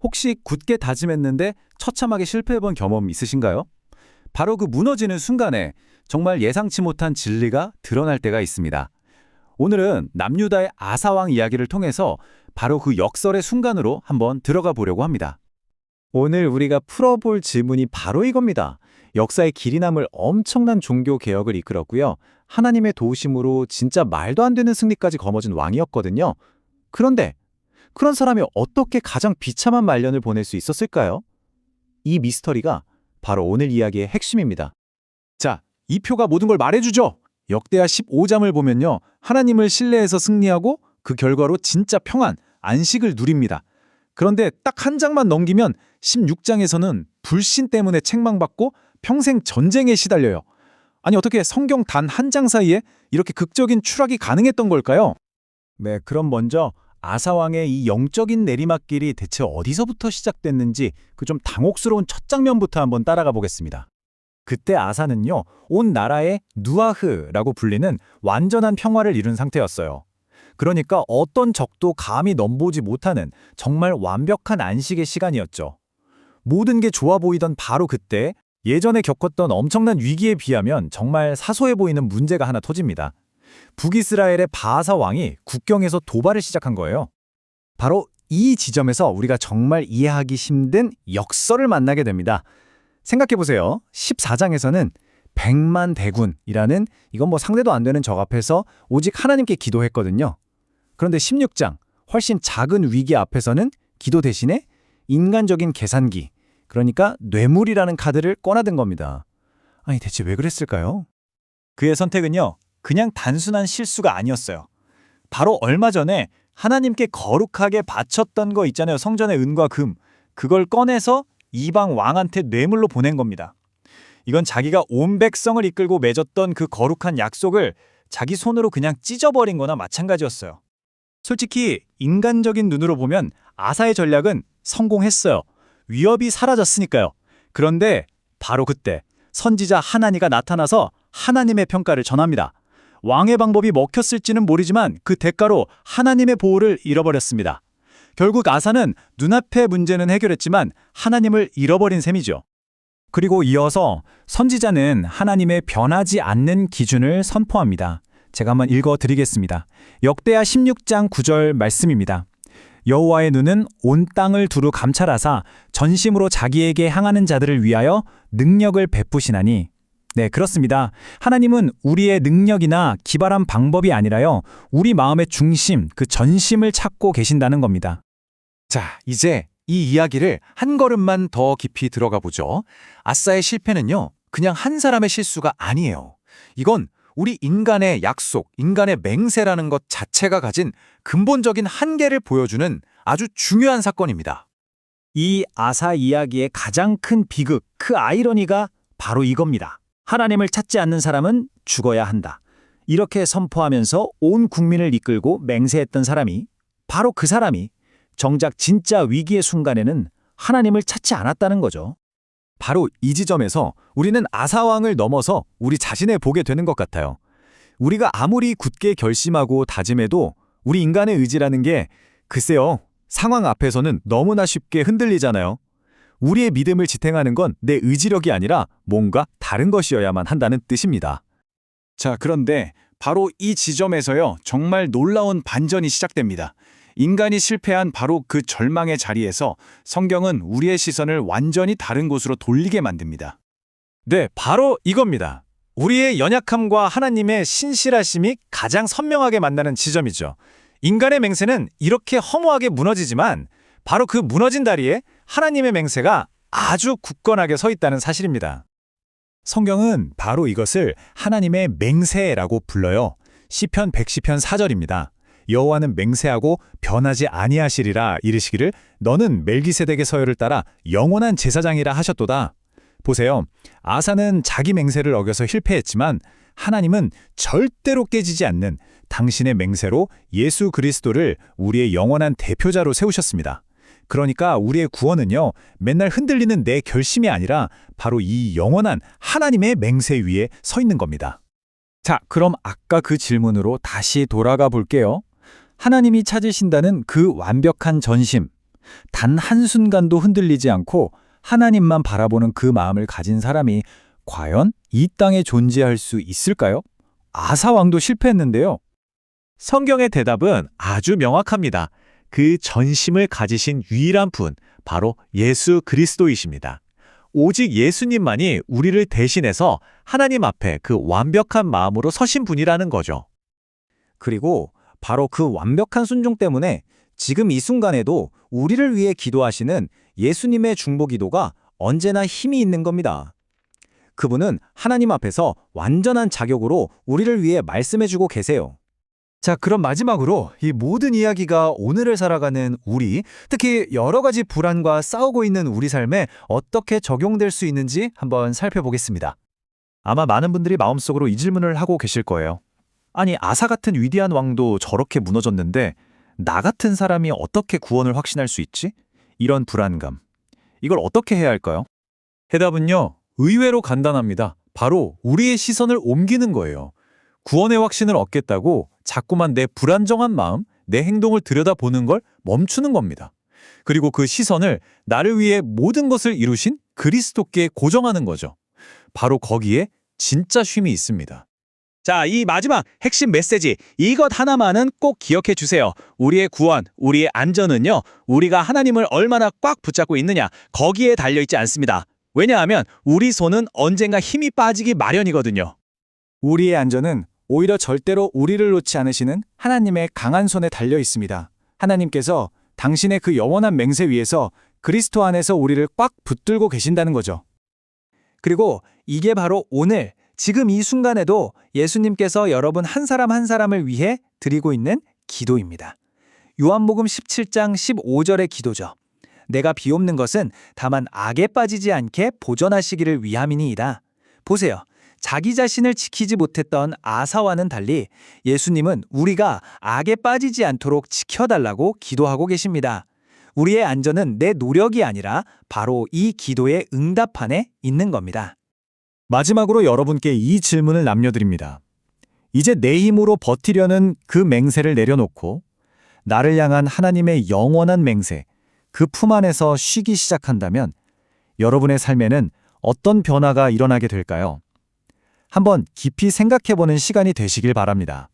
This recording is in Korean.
혹시 굳게 다짐했는데 처참하게 실패해본 경험 있으신가요? 바로 그 무너지는 순간에 정말 예상치 못한 진리가 드러날 때가 있습니다. 오늘은 남유다의 아사왕 이야기를 통해서 바로 그 역설의 순간으로 한번 들어가 보려고 합니다. 오늘 우리가 풀어볼 질문이 바로 이겁니다. 역사의 길이 남을 엄청난 종교 개혁을 이끌었고요. 하나님의 도우심으로 진짜 말도 안 되는 승리까지 거머쥔 왕이었거든요. 그런데 그런 사람이 어떻게 가장 비참한 말년을 보낼 수 있었을까요? 이 미스터리가 바로 오늘 이야기의 핵심입니다. 자, 이 표가 모든 걸 말해주죠. 역대하 15장을 보면요. 하나님을 신뢰해서 승리하고 그 결과로 진짜 평안, 안식을 누립니다. 그런데 딱 한 장만 넘기면 16장에서는 불신 때문에 책망받고 평생 전쟁에 시달려요. 아니 어떻게 성경 단 한 장 사이에 이렇게 극적인 추락이 가능했던 걸까요? 네, 그럼 먼저 아사왕의 이 영적인 내리막길이 대체 어디서부터 시작됐는지 그 좀 당혹스러운 첫 장면부터 한번 따라가 보겠습니다. 그때 아사는요, 온 나라의 누아흐라고 불리는 완전한 평화를 이룬 상태였어요. 그러니까 어떤 적도 감히 넘보지 못하는 정말 완벽한 안식의 시간이었죠. 모든 게 좋아 보이던 바로 그때 예전에 겪었던 엄청난 위기에 비하면 정말 사소해 보이는 문제가 하나 터집니다. 북이스라엘의 바하사 왕이 국경에서 도발을 시작한 거예요. 바로 이 지점에서 우리가 정말 이해하기 힘든 역설을 만나게 됩니다. 생각해보세요. 14장에서는 100만 대군이라는 이건 뭐 상대도 안 되는 적 앞에서 오직 하나님께 기도했거든요. 그런데 16장, 훨씬 작은 위기 앞에서는 기도 대신에 인간적인 계산기, 그러니까 뇌물이라는 카드를 꺼내든 겁니다. 아니 대체 왜 그랬을까요? 그의 선택은요, 그냥 단순한 실수가 아니었어요. 바로 얼마 전에 하나님께 거룩하게 바쳤던 거 있잖아요. 성전의 은과 금. 그걸 꺼내서 이방 왕한테 뇌물로 보낸 겁니다. 이건 자기가 온 백성을 이끌고 맺었던 그 거룩한 약속을 자기 손으로 그냥 찢어버린 거나 마찬가지였어요. 솔직히 인간적인 눈으로 보면 아사의 전략은 성공했어요. 위협이 사라졌으니까요. 그런데 바로 그때 선지자 하나니가 나타나서 하나님의 평가를 전합니다. 왕의 방법이 먹혔을지는 모르지만 그 대가로 하나님의 보호를 잃어버렸습니다. 결국 아사는 눈앞의 문제는 해결했지만 하나님을 잃어버린 셈이죠. 그리고 이어서 선지자는 하나님의 변하지 않는 기준을 선포합니다. 제가 한번 읽어드리겠습니다. 역대하 16장 9절 말씀입니다. 여호와의 눈은 온 땅을 두루 감찰하사 전심으로 자기에게 향하는 자들을 위하여 능력을 베푸시나니. 네, 그렇습니다. 하나님은 우리의 능력이나 기발한 방법이 아니라요, 우리 마음의 중심, 그 전심을 찾고 계신다는 겁니다. 자, 이제 이 이야기를 한 걸음만 더 깊이 들어가 보죠. 아사의 실패는요, 그냥 한 사람의 실수가 아니에요. 이건 우리 인간의 약속, 인간의 맹세라는 것 자체가 가진 근본적인 한계를 보여주는 아주 중요한 사건입니다. 이 아사 이야기의 가장 큰 비극, 그 아이러니가 바로 이겁니다. 하나님을 찾지 않는 사람은 죽어야 한다. 이렇게 선포하면서 온 국민을 이끌고 맹세했던 사람이, 바로 그 사람이 정작 진짜 위기의 순간에는 하나님을 찾지 않았다는 거죠. 바로 이 지점에서 우리는 아사왕을 넘어서 우리 자신을 보게 되는 것 같아요. 우리가 아무리 굳게 결심하고 다짐해도 우리 인간의 의지라는 게 글쎄요, 상황 앞에서는 너무나 쉽게 흔들리잖아요. 우리의 믿음을 지탱하는 건 내 의지력이 아니라 뭔가 다른 것이어야만 한다는 뜻입니다. 자, 그런데 바로 이 지점에서요, 정말 놀라운 반전이 시작됩니다. 인간이 실패한 바로 그 절망의 자리에서 성경은 우리의 시선을 완전히 다른 곳으로 돌리게 만듭니다. 네, 바로 이겁니다. 우리의 연약함과 하나님의 신실하심이 가장 선명하게 만나는 지점이죠. 인간의 맹세는 이렇게 허무하게 무너지지만 바로 그 무너진 다리에 하나님의 맹세가 아주 굳건하게 서 있다는 사실입니다. 성경은 바로 이것을 하나님의 맹세라고 불러요. 시편 110편 4절입니다. 여호와는 맹세하고 변하지 아니하시리라 이르시기를 너는 멜기세덱의 서열을 따라 영원한 제사장이라 하셨도다. 보세요. 아사는 자기 맹세를 어겨서 실패했지만 하나님은 절대로 깨지지 않는 당신의 맹세로 예수 그리스도를 우리의 영원한 대표자로 세우셨습니다. 그러니까 우리의 구원은요, 맨날 흔들리는 내 결심이 아니라 바로 이 영원한 하나님의 맹세 위에 서 있는 겁니다. 자, 그럼 아까 그 질문으로 다시 돌아가 볼게요. 하나님이 찾으신다는 그 완벽한 전심. 단 한순간도 흔들리지 않고 하나님만 바라보는 그 마음을 가진 사람이 과연 이 땅에 존재할 수 있을까요? 아사 왕도 실패했는데요. 성경의 대답은 아주 명확합니다. 그 전심을 가지신 유일한 분, 바로 예수 그리스도이십니다. 오직 예수님만이 우리를 대신해서 하나님 앞에 그 완벽한 마음으로 서신 분이라는 거죠. 그리고 바로 그 완벽한 순종 때문에 지금 이 순간에도 우리를 위해 기도하시는 예수님의 중보 기도가 언제나 힘이 있는 겁니다. 그분은 하나님 앞에서 완전한 자격으로 우리를 위해 말씀해주고 계세요. 자, 그럼 마지막으로 이 모든 이야기가 오늘을 살아가는 우리, 특히 여러 가지 불안과 싸우고 있는 우리 삶에 어떻게 적용될 수 있는지 한번 살펴보겠습니다. 아마 많은 분들이 마음속으로 이 질문을 하고 계실 거예요. 아니, 아사 같은 위대한 왕도 저렇게 무너졌는데 나 같은 사람이 어떻게 구원을 확신할 수 있지? 이런 불안감. 이걸 어떻게 해야 할까요? 해답은요, 의외로 간단합니다. 바로 우리의 시선을 옮기는 거예요. 구원의 확신을 얻겠다고 자꾸만 내 불안정한 마음, 내 행동을 들여다보는 걸 멈추는 겁니다. 그리고 그 시선을 나를 위해 모든 것을 이루신 그리스도께 고정하는 거죠. 바로 거기에 진짜 쉼이 있습니다. 자, 이 마지막 핵심 메시지, 이것 하나만은 꼭 기억해 주세요. 우리의 구원, 우리의 안전은요, 우리가 하나님을 얼마나 꽉 붙잡고 있느냐, 거기에 달려있지 않습니다. 왜냐하면 우리 손은 언젠가 힘이 빠지기 마련이거든요. 우리의 안전은 오히려 절대로 우리를 놓지 않으시는 하나님의 강한 손에 달려 있습니다. 하나님께서 당신의 그 영원한 맹세 위에서 그리스도 안에서 우리를 꽉 붙들고 계신다는 거죠. 그리고 이게 바로 오늘, 지금 이 순간에도 예수님께서 여러분 한 사람 한 사람을 위해 드리고 있는 기도입니다. 요한복음 17장 15절의 기도죠. 내가 비옵는 것은 다만 악에 빠지지 않게 보전하시기를 위함이니이다. 보세요. 자기 자신을 지키지 못했던 아사와는 달리 예수님은 우리가 악에 빠지지 않도록 지켜달라고 기도하고 계십니다. 우리의 안전은 내 노력이 아니라 바로 이 기도의 응답 안에 있는 겁니다. 마지막으로 여러분께 이 질문을 남겨드립니다. 이제 내 힘으로 버티려는 그 맹세를 내려놓고 나를 향한 하나님의 영원한 맹세, 그 품 안에서 쉬기 시작한다면 여러분의 삶에는 어떤 변화가 일어나게 될까요? 한번 깊이 생각해보는 시간이 되시길 바랍니다.